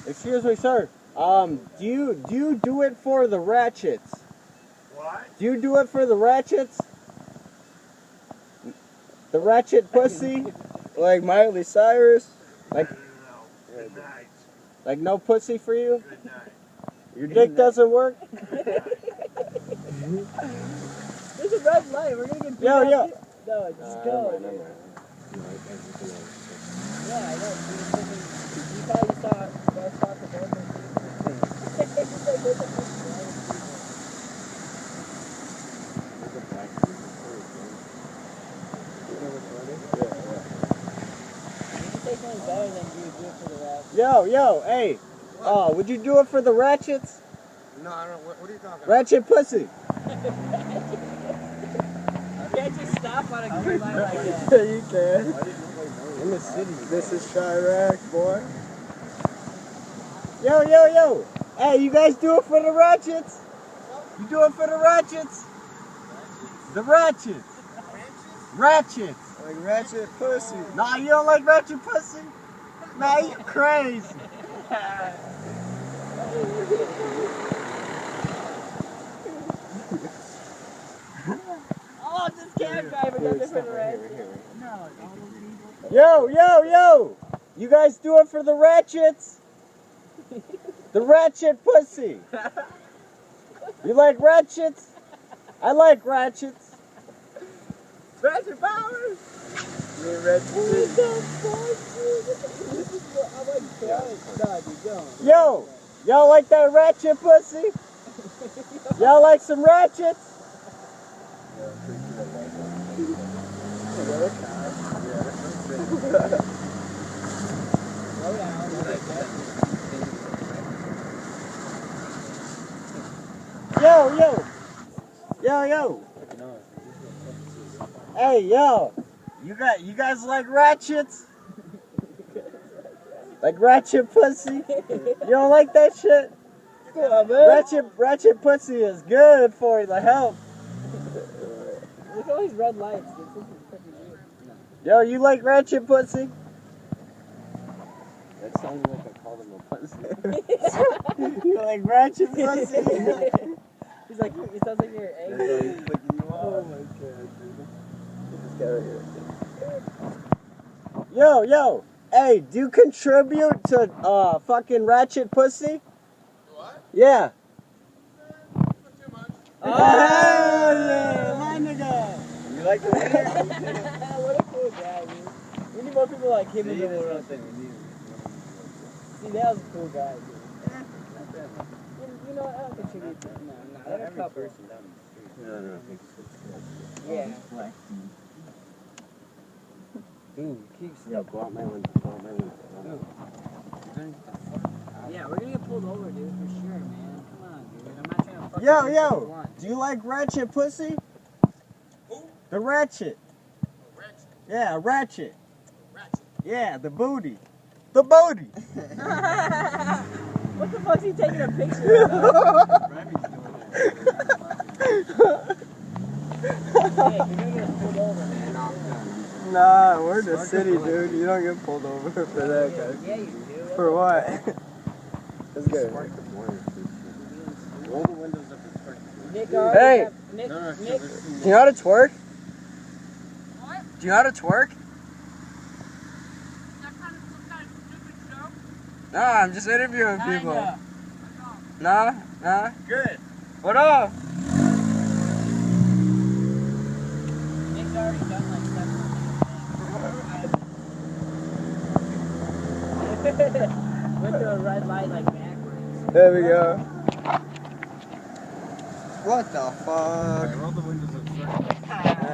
Excuse me, sir. Do you do it for the ratchets? What? Do you do it for the ratchets? The ratchet pussy? Like Miley Cyrus? Like, No. Good night. like no pussy for you? Good night. Your dick doesn't work? There's a red light. We're gonna get beat Yo, up. yo. No, just go. Never mind. Yeah, I know. You probably saw us talk about this. Better than you do it for the ratchets. Yo, hey. Oh, would you do it for the ratchets? No, I don't. What are you talking about? Ratchet pussy. You can't just stop on a green light like that. Yeah, you can. In the city. This is chiraq, boy. Yo. Hey, you guys do it for the ratchets? You do it for the ratchets? The ratchets. Ratchets. Like ratchet pussy. Nah, you don't like ratchet pussy? Nah, you crazy. Oh, this cab driver does it for the ratchets. No, Yo. You guys do it for the ratchets? The ratchet pussy. You like ratchets? I like ratchets. ratchet powers. You ratchet pussy. Yo, y'all like that ratchet pussy? Y'all like some ratchets? Yo. Hey, yo. You guys like ratchets? Like ratchet pussy? You don't like that shit? Ratchet pussy is good for the health. Look at all these red lights. This is fucking weird. Yo, you like ratchet pussy? That sounded like I called him a pussy. You like ratchet pussy? He's like, it sounds like you're angry. Oh my god, dude. Yo. Hey, do you contribute to fucking ratchet pussy? What? Yeah. Not too much. Oh, yeah, my nigga. You like the What a cool guy, dude. We need more people like him in the world. See, that was a cool guy, dude. You know what? I don't contribute to him. No, they're a couple. No. Yeah. Dude, keeps go out my window. Yeah, we're gonna get pulled over, dude, for sure, man. Come on, dude. I'm not trying to fuck you Yo, do you like ratchet pussy? Who? The ratchet. Ratchet. Yeah, ratchet. Ratchet. Yeah, the booty. The booty. What the fuck's he taking a picture of? Hey, you're gonna get us pulled over, man. Nah, we're in the city, dude. You don't get pulled over for that, guy. Yeah, you do. For what? Let's go. Roll the windows up and start. Nick, Hey! Nick, No, Nick. Do you know how to twerk? What? Do you know how to twerk? That kind of some kind of stupid show? Nah, I'm just interviewing people. Kinda. Nah. Good. What up? Nick's already done like 7. Went through a red light like backwards. There we go. What the fuck? Roll the windows up and start.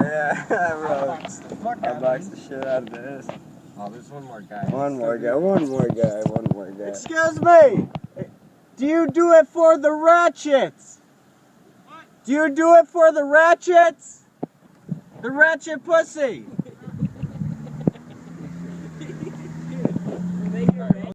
Yeah, bro. Box the fuck I out of boxed the shit out of this. Oh, there's one more guy. One more guy. Excuse me! Do you do it for the ratchets? What? Do you do it for the ratchets? The ratchet pussy.